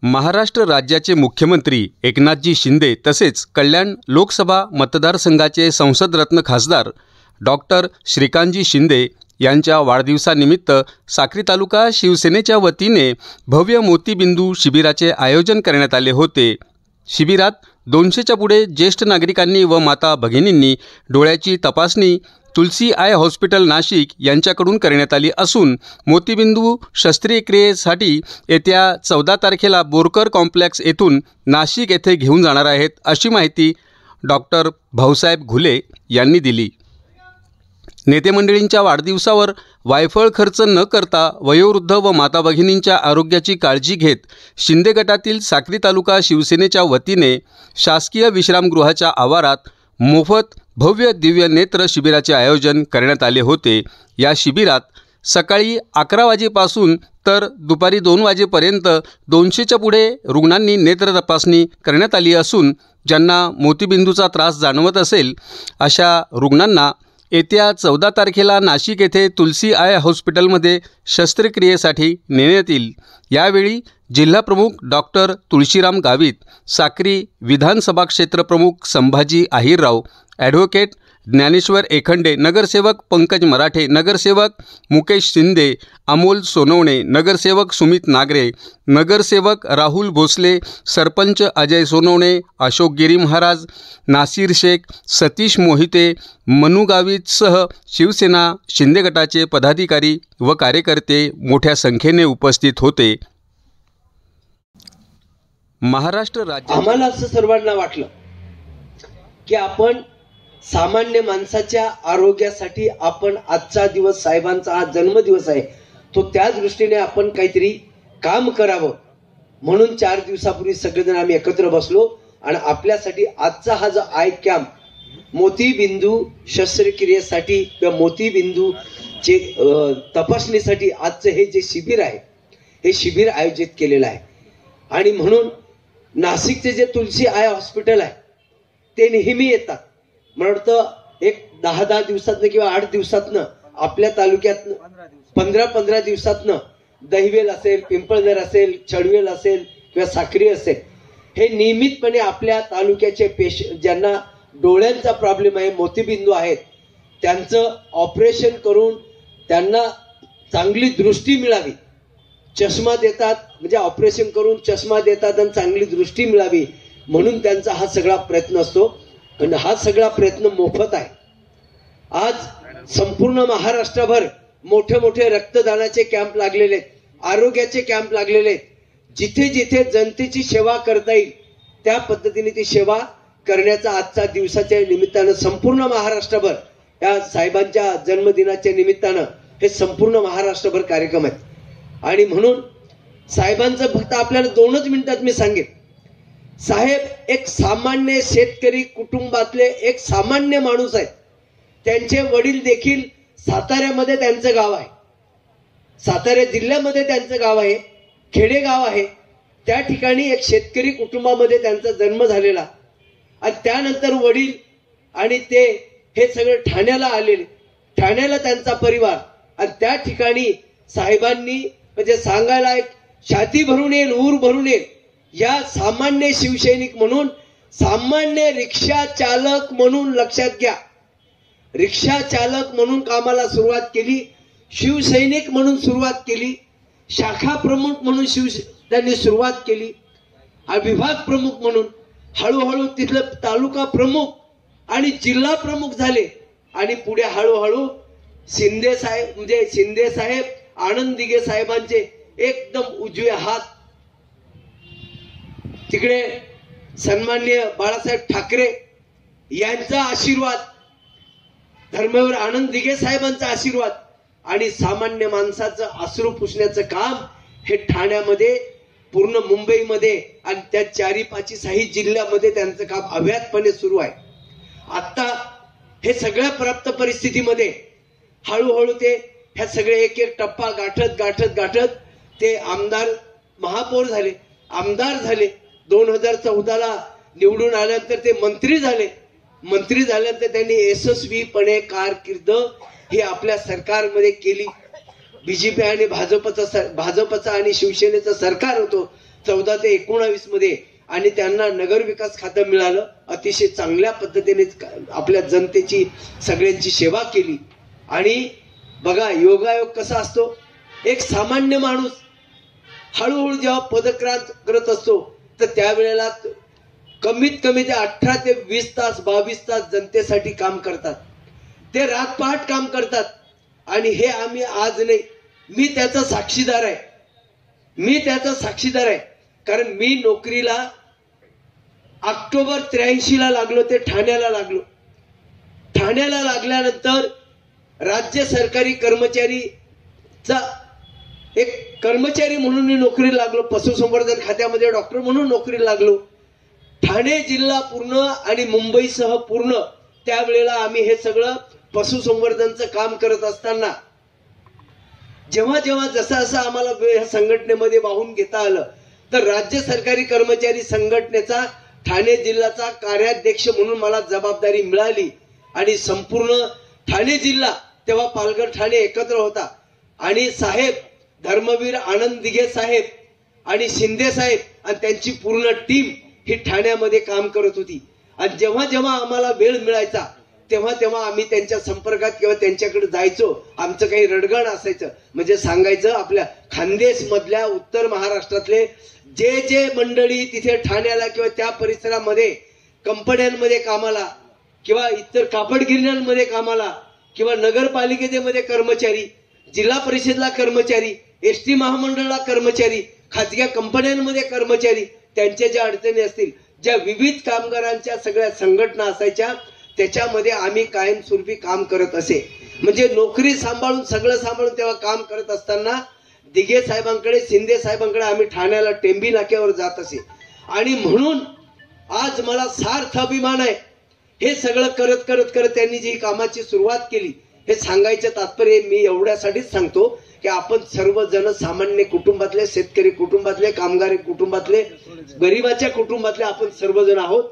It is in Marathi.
महाराष्ट्र राज्याचे मुख्यमंत्री एकनाथजी शिंदे तसेच कल्याण लोकसभा मतदारसंघाचे संसदरत्न खासदार डॉक्टर श्रीकांतजी शिंदे यांच्या वाढदिवसानिमित्त साक्री तालुका शिवसेनेच्या वतीने भव्य मोतीबिंदू शिबिराचे आयोजन करण्यात आले होते। शिबिरात 200च्या पुढे ज्येष्ठ नागरिकांनी व माता भगिनींनी डोळ्याची तपासणी तुलसी आय हॉस्पिटल नाशिक यांच्याकडून करण्यात आली असून मोतीबिंदू शस्त्रक्रियेसाठी येत्या 14 तारखेला बोरकर कॉम्प्लेक्स येथून नाशिक येथे घेऊन जाणार आहेत, अशी माहिती डॉक्टर भाऊसाहेब घुले यांनी दिली। नेते मंडळींच्या वाढदिवसावर वायफळ खर्च न करता वयोवृद्ध व माता भगिनींच्या आरोग्याची काळजी घेत शिंदे गटातील साक्री तालुका शिवसेनेच्या वतीने शासकीय विश्रामगृहाच्या आवारात मोफत भव्य दिव्य नेत्र शिबिराचे आयोजन करण्यात आले होते। या शिबिरात सकाळी 11 वाजेपासून तर दुपारी 2 वाजेपर्यंत 200च्या पुढे रुग्णांनी नेत्र तपासणी करण्यात आली असून ज्यांना मोतीबिंदूचा त्रास जाणवत असेल अशा रुग्णांना येत्या 14 तारखेला नाशिक येथे तुलसी आय हॉस्पिटलमध्ये शस्त्रक्रियेसाठी नेण्यात येईल। यावेळी जिल्हाप्रमुख डॉक्टर तुळशीराम गावित, साक्री विधानसभा क्षेत्रप्रमुख संभाजी आहिरराव, ॲडव्होकेट ज्ञानेश्वर एखंडे, नगरसेवक पंकज मराठे, नगरसेवक मुकेश शिंदे, अमोल सोनवणे, नगरसेवक सुमित नागरे, नगरसेवक राहुल भोसले, सरपंच अजय सोनवणे, अशोक गिरी महाराज, नासिर शेख, सतीश मोहिते, मनु गावितसह शिवसेना शिंदे गटाचे पदाधिकारी व कार्यकर्ते मोठ्या संख्येने उपस्थित होते। महाराष्ट्र राज्य आम्हाला असं सर्वांना वाटलं की आपण सामान्य माणसाच्या आरोग्यासाठी आपण आजचा दिवस, साहेबांचा आज जन्मदिवस आहे, तो त्या दृष्टीने आपण काहीतरी काम करावं म्हणून 4 दिवसापूर्वी सगळेजण आम्ही एकत्र बसलो आणि आपल्यासाठी आजचा हा जो आय कॅम्प मोतीबिंदू शस्त्रक्रियेसाठी किंवा मोतीबिंदूचे तपासणीसाठी आजचं हे जे शिबिर आहे हे शिबिर आयोजित केलेलं आहे। आणि म्हणून नाशिकचे जे तुलसी आय हॉस्पिटल आहे ते नेहमी येतात, मला वाटतं एक 10 दिवसातनं किंवा 8 दिवसातनं आपल्या तालुक्यातनं 15 दिवसातनं दहिवेल असेल, पिंपळनेर असेल, चळवेल असेल किंवा साक्री असेल, हे नियमितपणे आपल्या तालुक्याचे ज्यांना डोळ्यांचा प्रॉब्लेम आहे, मोतीबिंदू आहेत, त्यांचं ऑपरेशन करून त्यांना चांगली दृष्टी मिळावी, चष्मा देतात, म्हणजे ऑपरेशन करून चष्मा देतात आणि चांगली दृष्टी मिळावी म्हणून त्यांचा हा सगळा प्रयत्न असतो आणि हा सगळा प्रयत्न मोफत आहे। आज संपूर्ण महाराष्ट्रभर मोठे मोठे रक्तदानाचे कॅम्प लागलेले आहेत, आरोग्याचे कॅम्प लागलेले आहेत, जिथे जिथे जनतेची सेवा करता येईल त्या पद्धतीने ती सेवा करण्याचा आजच्या दिवसाच्या निमित्तानं संपूर्ण महाराष्ट्रभर या साहेबांच्या जन्मदिनाच्या निमित्तानं हे संपूर्ण महाराष्ट्रभर कार्यक्रम आहेत। आणि म्हणून साहेबांचं फक्त आपल्याला 2च मिनिटात मी सांगेन, साहेब एक सामान्य शेतकरी कुटुंबातले एक सामान्य माणूस आहेत, त्यांचे वडील देखील साताऱ्यामध्ये त्यांचं गाव आहे, सातारा जिल्ह्यामध्ये त्यांचं गाव आहे, खेडेगाव आहे, त्या ठिकाणी एक शेतकरी कुटुंबामध्ये त्यांचा जन्म झालेला आणि त्यानंतर वडील आणि ते हे सगळं ठाण्याला आलेले, ठाण्याला त्यांचा परिवार आणि त्या ठिकाणी साहेबांनी म्हणजे सांगायला एक छाती भरून येईल, ऊर भरून येईल, या सामान्य शिवसैनिक म्हणून, सामान्य रिक्षा चालक म्हणून लक्षात घ्या, रिक्षा चालक म्हणून कामाला सुरुवात केली, शिवसैनिक म्हणून सुरुवात केली, शाखा प्रमुख म्हणून त्यांनी सुरुवात केली आणि विभाग प्रमुख म्हणून हळूहळू तिथलं तालुका प्रमुख आणि जिल्हा प्रमुख झाले आणि पुढे हळूहळू शिंदे साहेब म्हणजे शिंदे साहेब, आनंद दिघे साहेबांचे एकदम उजवे हात, तिकडे सन्माननीय बाळासाहेब ठाकरे यांचा आशीर्वाद, धर्मवीर आनंद दिघे साहेबांचा आशीर्वाद आणि सामान्य माणसाचं अश्रू पुसण्याचं काम हे ठाण्यामध्ये, पूर्ण मुंबईमध्ये आणि त्या 4-5 जिल्ह्यामध्ये त्यांचं काम अव्याहतपणे सुरू आहे। आता हे सगळ्या प्राप्त परिस्थितीमध्ये हळूहळू ते ह्या सगळे एक एक टप्पा गाठत ते आमदार, महापौर झाले, आमदार झाले, 2014ला निवडून आल्यानंतर ते मंत्री झाले, मंत्री झाल्यानंतर त्यांनी यशस्वीपणे कारकीर्द ही आपल्या सरकारमध्ये केली। बीजेपी आणि भाजपचा आणि शिवसेनेचं सरकार होतो, 14 ते 19 मध्ये आणि त्यांना नगर विकास खातं मिळालं. अतिशय चांगल्या पद्धतीने आपल्या जनतेची सगळ्यांची सेवा केली. आणि बघा योगायोग कसा असतो, एक सामान्य माणूस हळूहळू जेव्हा पदक्रांत करत असतो तर त्यावेळेला कमीत कमी ते 18 ते 20 तास 22 तास जनतेसाठी काम करतात. ते रातपहाट काम करतात. आणि हे आम्ही आज नाही, मी त्याचा साक्षीदार आहे. कारण मी नोकरीला ऑक्टोबर 83 ला लागलो, ते ठाण्याला लागलो. ठाण्याला लागल्यानंतर राज्य सरकारी कर्मचारीचा एक कर्मचारी म्हणून मी नोकरीला लागलो. पशुसंवर्धन खात्यामध्ये डॉक्टर म्हणून नोकरीला लागलो. ठाणे जिल्हा पूर्ण आणि मुंबईसह पूर्ण त्यावेळेला आम्ही हे सगळं पशुसंवर्धनचं काम करत असताना जेव्हा जसं आम्हाला या संघटनेमध्ये वाहून घेता आलं तर राज्य सरकारी कर्मचारी संघटनेचा ठाणे जिल्ह्याचा कार्याध्यक्ष म्हणून मला जबाबदारी मिळाली. आणि संपूर्ण ठाणे जिल्हा तेव्हा पालघर ठाणे एकत्र होता. आणि साहेब धर्मवीर आनंद दिघे साहेब आणि शिंदे साहेब आणि त्यांची पूर्ण टीम ही ठाण्यामध्ये काम करत होती. आणि जेव्हा आम्हाला वेळ मिळायचा तेव्हा आम्ही त्यांच्या संपर्कात किंवा त्यांच्याकडे जायचो. आमचं काही रडगण असायचं. म्हणजे सांगायचं आपल्या खानदेश मधल्या उत्तर महाराष्ट्रातले जे मंडळी तिथे ठाण्याला किंवा त्या परिसरामध्ये कंपन्यांमध्ये कामाला किंवा इतर कापड गिरण्यांमध्ये कामाला किंवा नगरपालिकेमध्ये कर्मचारी, जिल्हा परिषदला कर्मचारी, एसटी महामंडळाला कर्मचारी, खाजगी कंपन्यांमध्ये कर्मचारी, त्यांच्या ज्या अडचणी असतील, ज्या विविध कामगारांच्या सगळ्या संघटना असायच्या त्याच्यामध्ये आम्ही कायमस्वरूपी काम करत असे. म्हणजे नोकरी सांभाळून सगळं सांभाळून तेव्हा काम करत असताना दिघे साहेबांकडे शिंदे साहेबांकडे आम्ही ठाण्याला टेंबी नाक्यावर जात असे. आणि म्हणून आज मला सार्थ अभिमान आहे. हे सगळं करत त्यांनी जी कामाची सुरुवात केली हे सांगायचं तात्पर्य मी एवढ्यासाठीच सांगतो की आपण सर्वजण सामान्य कुटुंबातले, शेतकरी कुटुंबातले, कामगारी कुटुंबातले, गरिबाच्या कुटुंबातले आपण सर्वजण आहोत.